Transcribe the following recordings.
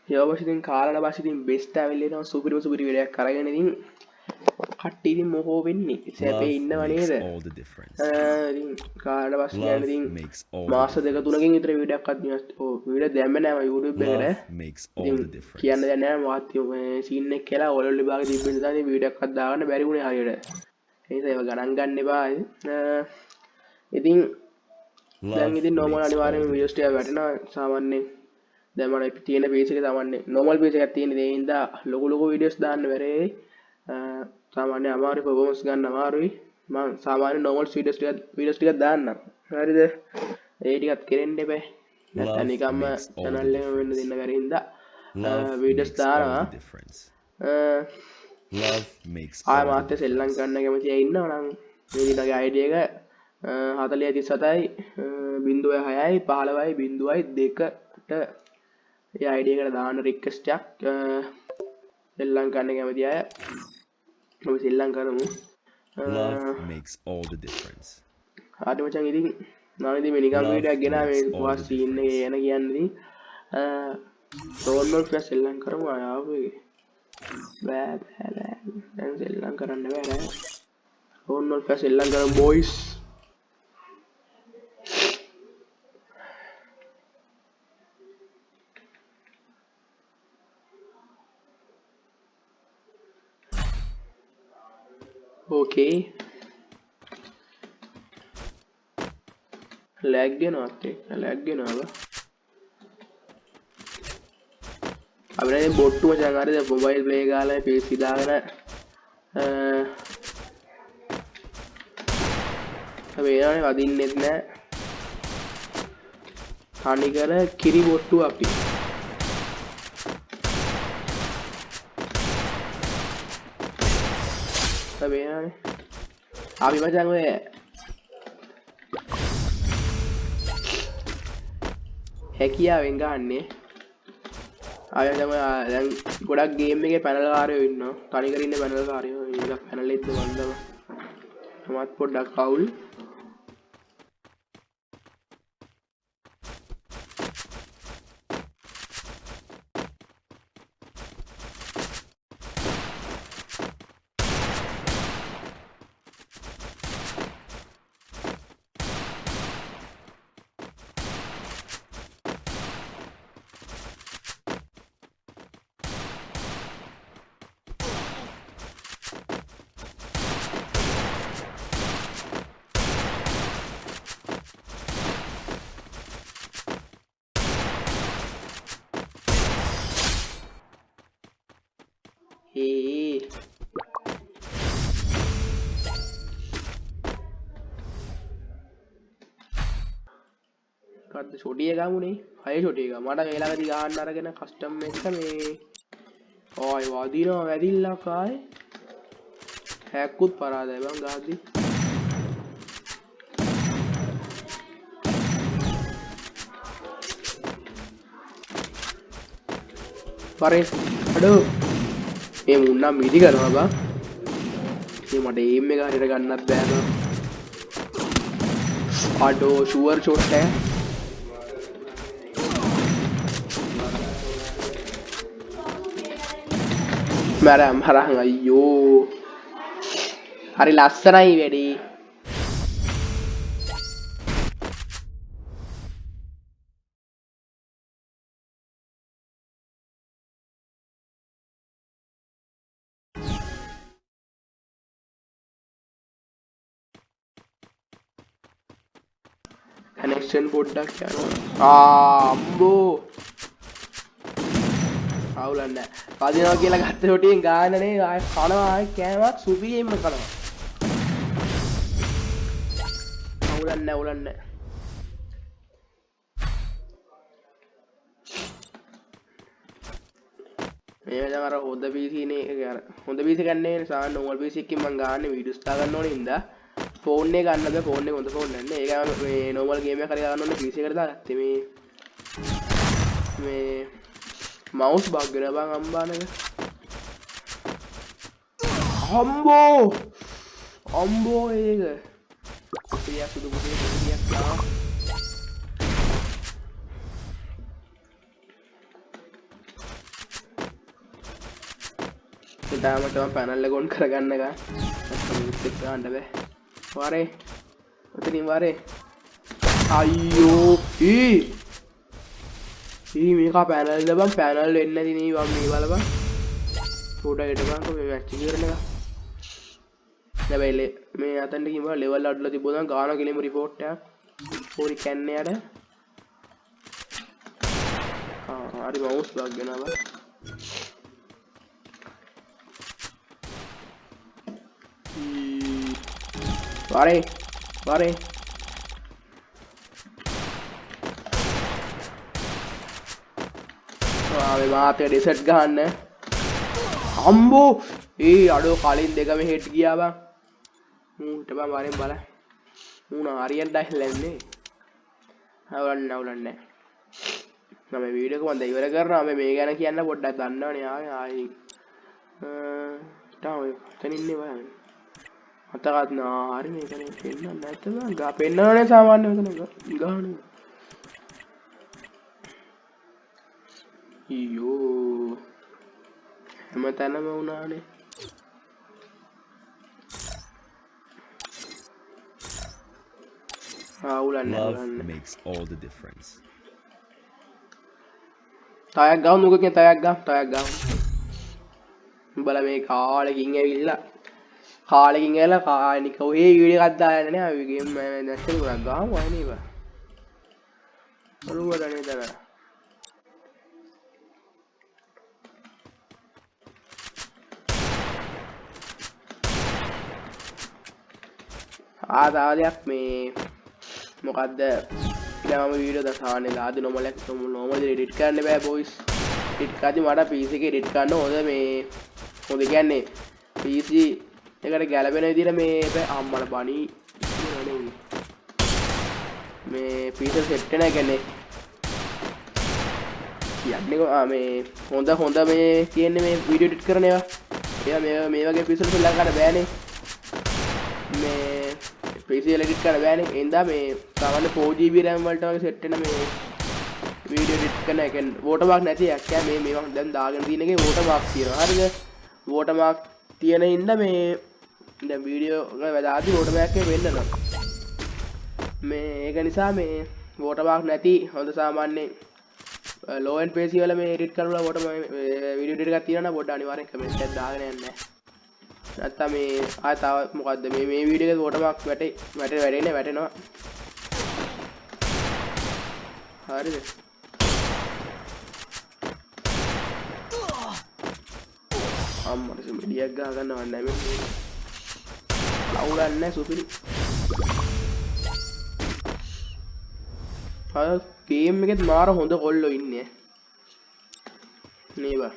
ඊට ඉතින් කාලන පස්සේ ඉතින් බෙස්ට් ඇවිල්ලා යනවා සුපිරිම සුපිරි වීඩියෝයක් කරගෙන ඉතින් කට්ටිය ඉතින් මොකෝ වෙන්නේ සැපේ ඉන්නව නේද ඉතින් කාලන පස්සේ කියන්නේ ඉතින් මාස දෙක තුනකින් විතර වීඩියෝයක් අත් වීඩියෝ දැම්මේ නෑ මම YouTube එකට ඉතින් කියන්න දෙයක් නෑ මාත් මේ සීන් එක කියලා ඔලොල් විභාගේ තිබ්බ නිසා ඉතින් වීඩියෝයක් අත් දාගන්න බැරි වුණේ හරියට ඒ නිසා ඒව ගණන් ගන්න එපා ඉතින් දැන් ඉතින් normal අනිවාර්යයෙන්ම වීඩියෝස් ටික වැටෙනවා සාමාන්‍යයෙන් දැන් මම තියෙන පේජ් එක තමන්නේ normal page එකක් තියෙන දේ හින්දා ලොකු වීඩියෝස් දාන්න බැරේ සාමාන්‍ය අමාරු performance ගන්න අමාරුයි මම සාමාන්‍ය normal වීඩියෝස් ටිකක් දාන්නම් හරිද ඒ ටිකත් කෙරෙන්න එපා නැත්නම් නිකම්ම channel එකම වෙන්න දෙන්න බැරි හින්දා වීඩියෝස් දානවා ආය මාත් සෙල්ලම් ගන්න කැමති අය ඉන්නවා නම් මේ දිනගේ ID එක 4037යි 06යි 15යි 02ට ඒ ID එකට දාන්න රික්වෙස්ට් එකක් සෙල්ලම් ගන්න කැමති අය අපි සෙල්ලම් කරමු හරි මචං ඉතින් මම ඉතින් මේ නිකම් වීඩියෝ එකක් ගෙනා මේ වාස් සීන් එකේ යන කියන්නේ ඉතින් රෝල් ෆ්ලෑෂ් සෙල්ලම් කරමු ආවේ බෑ දැන් සෙල්ලම් කරන්න බෑ රෝල් ෆ්ලෑෂ් සෙල්ලම් කරමු බොයිස් Okay. Lag genawa. අපිට බොට්ටු මචං හරිද මොබයිල් ප්ලේ ගාලා PC දාගෙන අපි ඒනනේ වදින්නෙත් නෑ. තනිකර කිරි බොට්ටු අපි. අපි මචං ඔය හැකියාවෙන් ගහන්නේ ආයෙ තමයි දැන් ගොඩක් ගේම් එකේ පැනල් කාරයෝ ඉන්නවා තනිකර ඉන්න පැනල් කාරයෝ ඒක පැනල් එකද වන්දම මමත් පොඩ්ඩක් කවුල් කද්ද ෂොටි එක ගමුනේ හය ෂොටි එක මට මේලකදී ගහන්න අරගෙන කස්ටම් එක මේ ඕයි වදිනවා වැදිල්ලක් ආයේ හැක්කුත් පරාදයි බං ගහද්දි පරේ අඩෝ මේ මුන්නා මිදි කරනවා බං මේ මට එයිම් එක හරියට ගන්නත් බෑ බං අඩෝ ෂුවර් ෂොට් එක මරම් හරහන් අයියෝ හරි ලස්සනයි වැඩි කනෙක්ෂන් පොඩ්ඩක් යනවා අම්බෝ අවුලන්න පදිනවා කියලා ගත්ත ෂොටියෙන් ගානනේ ආය කනවා ආය කෑමක් සුපියෙන්ම කනවා අවුලන්න මේ දැන් අර හොඳ PC නේ අර හොඳ PC ගන්නේ සාමාන්‍ය normal PC එකකින් මම ගාන්නේ වීඩියෝස් දාගන්න ඕනේ හින්දා ෆෝන් එක ගන්න බෑ ෆෝන් එක හොඳ ෆෝන් නෑ ඒක මේ normal game එකක් හරි ගන්න ඕනේ PC එකට දාගත්තේ මේ mouse bug වෙන බං අම්බානක අම්බෝ ඒක ක්‍රියා සුදු ක්‍රියක් නා තාම තමයි පැනල් එක ඔන් කරගන්න එක මිනිස්සෙක් ගන්න බෑ වාරේ ඔතනින් වාරේ අයියෝ මේක පැනල් බං පැනල් වෙන්නේ නැති නේ මම මේ බලපන් පොඩ හිටපන්කෝ මේ මැච් එක ඉවරන එක හැබැයි මේ අතන්ට කිව්වා ලෙවල් අඩුලා තිබුණා ගාන කෙලිම රිපෝට් එකක් පොරි කන්නේ අර හරි මවුස් බග් වෙනවා වාරේ ආවේ මාතේ ඩිසර්ට් ගන්න අම්බෝ අඩෝ කලින් දෙකම හෙට් ගියා බං මූන්ට බං වරෙන් බලන්න මූණ හරියට ඩයිලන්නේ අවුලන්නේ මම වීඩියෝ එක මම ඉවර කරනවා මම මේ ගැන කියන්න පොඩ්ඩක් දන්නවනේ ආයි තාම එතන ඉන්නේ බලන්න අතකත් නා හරි මේක නේ පෙන්නන්න නැත්නම් ගා පෙන්නවනේ සාමාන්‍ය මෙතන ගාන ඊයෝ හැමතැනම වුණානේ Love makes all the difference. තයක් ගාව නුගකේ තයක් ගාව බල මේ කාලෙකින් ඇවිල්ලා කානික ඔය වීඩියෝ එකක් දාලා නේ අපි ගේම් නැෂනල් ගුණක් ගාමු අනේ බා අරුවදනේ දර ආදාලයක් මේ මොකද්ද දැන් මම වීඩියෝ දාන්නේ ආදි නොමලක් නොමල් එඩිට් කරන්න බෑ බොයිස් එඩිට් කරද්දි මට PC එකේ එඩිට් කරන්න හොඳ මේ හොඳ කියන්නේ PC එකට ගැලපෙන විදිහට මේ අම්මල බණි මේ PC සෙට් වෙන කියන්නේ මේ හොඳ මේ කියන්නේ මේ වීඩියෝ එඩිට් කරන ඒවා මේ වගේ PC වල ගන්න බෑනේ මේ PC එඩිට් කරන්න බෑනේ එඳා මේ සාමාන්‍ය 4GB RAM වලට වගේ සෙට් වෙන මේ වීඩියෝ එඩිට් කරන එක වෝටර්මාක් නැති එකක් මේ මම දැන් දාගෙන තියෙන එකේ වෝටර්මාක් තියෙනවා හරිද වෝටර්මාක් තියෙන හින්දා මේ දැන් වීඩියෝ එක දාද්දි වෝටර්මාක් එක වෙන්නනවා මේ ඒක නිසා මේ වෝටර්මාක් නැති හොඳ සාමාන්‍ය low end PC වල මේ එඩිට් කරලා වෝටර්මාක් වීඩියෝ එඩිට් එකක් තියෙනවා නම් පොඩ්ඩක් අනිවාර්යෙන් කමෙන්ට් එකක් දාගෙන යන්න නැත්තම් මේ ආය තව මොකද්ද මේ වීඩියෝ එකේ වෝටර්මාක් වැටෙනවා හරිද අම්මට මෙඩියක් ගහ ගන්නව නැහැ අවුලන්නේ සුපිරි අය ගේම් එකෙත් මාර හොඳ කොල්ලෝ ඉන්නේ නේබා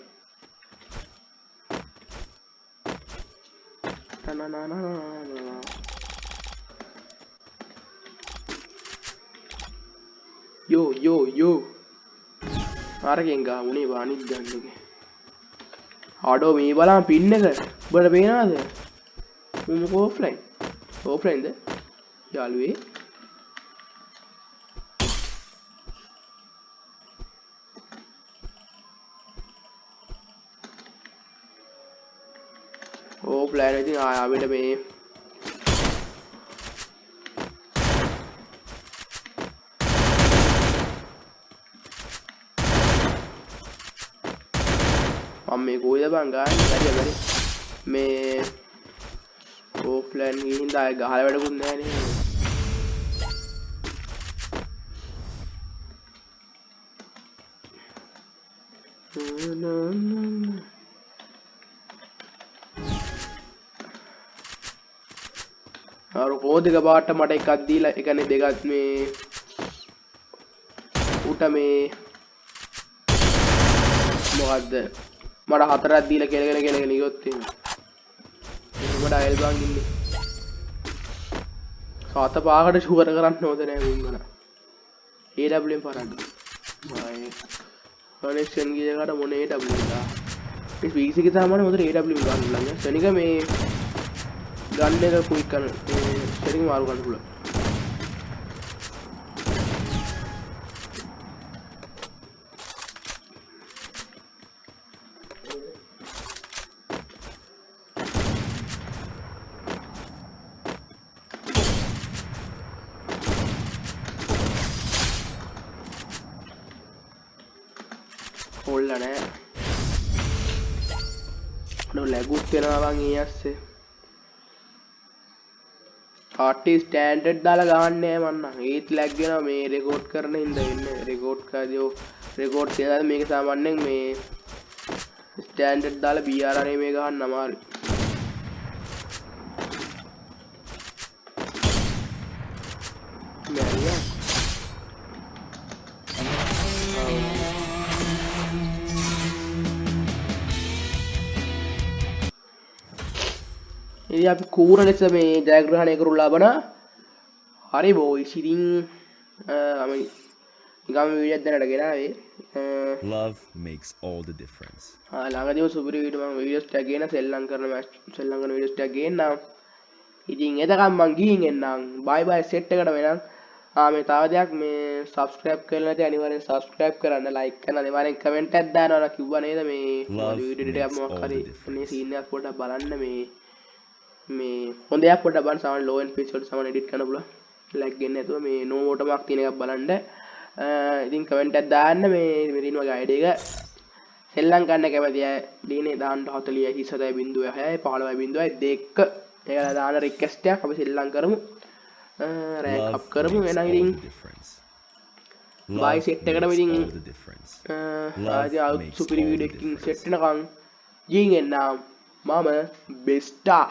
යෝ අරගෙන් ගාමුනේ වානිත් ගන්න එක අඩෝ මේ බලන්න පින් එක ඔබට පේනවද මොක ඕෆ්ලයින්ද යාළුවේ ඕෆ්ලයින් ඉතින් ආයෙත් මේ මේ කොයිද බං ගාන්නේ බැරි මේ ඕෆ්ලයින් ගිහින් ආයෙ ගහලා වැඩකුත් නැහැ නේ අර කෝදික පාට මට එකක් දීලා ඒ කියන්නේ දෙකක් මේ උට මේ මොකද්ද මට හතරක් දීලා කෙලගෙන ඉවොත් එහෙම මට අයල් බං ඉන්නේ සාත පාකට ෂුවර් කරන්න ඕද නෑ මුංගන AWM පරන්න ආයේ කනෙක්ෂන් ගියකට මොන AWM දා මේ PC එකේ සාමාන්‍ය මොකද AWM ගන්න ළඟ ශනික මේ ගන්න එක ක්වික් කරන ශනික මාරු ගන්න පුළුවන් හොල්ලා නෑ නෝ ලැගුත් වෙනවා වං ඒ ඇස්සේ ආටි ස්ටෑන්ඩඩ් දාලා ගහන්නේ නෑ මන්නම් ඒත් ලැග් වෙනවා මේ රෙකෝඩ් කරන හින්දා වෙන්නේ රෙකෝඩ් කරලා රෙකෝඩ් කරලා මේක සාමාන්‍යයෙන් මේ ස්ටෑන්ඩඩ් දාලා BR අනේ මේ ගහන්න අමාරුයි ඉතින් අපි කූර ලෙස මේ ජයග්‍රහණය කරු ලබන හරි බෝයිස් ඉතින් මම නිකම් වීඩියෝයක් දැනට ගෙනාවේ Love makes all the difference. ළඟදීම සුපිරි වීඩියෝ මම වීඩියෝස් ටැග් ගෙන සෙල්ලම් කරන වීඩියෝස් ටැග් ගේන්නම් ඉතින් එතකම් මං ගිහින් එන්නම් බයි බයි සෙට් එකට වෙනම් මේ තව දෙයක් මේ සබ්ස්ක්‍රයිබ් කරලා නැති අනිවාර්යෙන් සබ්ස්ක්‍රයිබ් කරන්න ලයික් කරන්න අනිවාර්යෙන් කමෙන්ට් එකක් දානවා කිව්වා නේද මේ වීඩියෝ එකක් මොකක් හරි මේ සීන් එකක් පොඩ්ඩක් බලන්න මේ හොඳ එකක් පොඩ්ඩක් බලන්න සමහර low end pitch වලට සමහර edit කරන්න පුළුවන් ලැග් එන්නේ නැතුව මේ no watermark තියෙන එකක් බලන්න ඉතින් කමෙන්ට් එකක් දාන්න මේ මෙතන වගේ ගයිඩ් එක සෙල්ලම් ගන්න කැමති අය දීනේ දාන්න 40 27.6 15.2 ඒකලා දාන රික්වෙස්ට් එකක් අපි සෙල්ලම් කරමු රෑන්ක් අප් කරමු එහෙනම් ඉතින් බයි සෙට් එකටම ඉතින් ආදී සුපිරි වීඩියෝ එකකින් සෙට් වෙනකන් ජීන් එන්නම් මම බෙස්ටා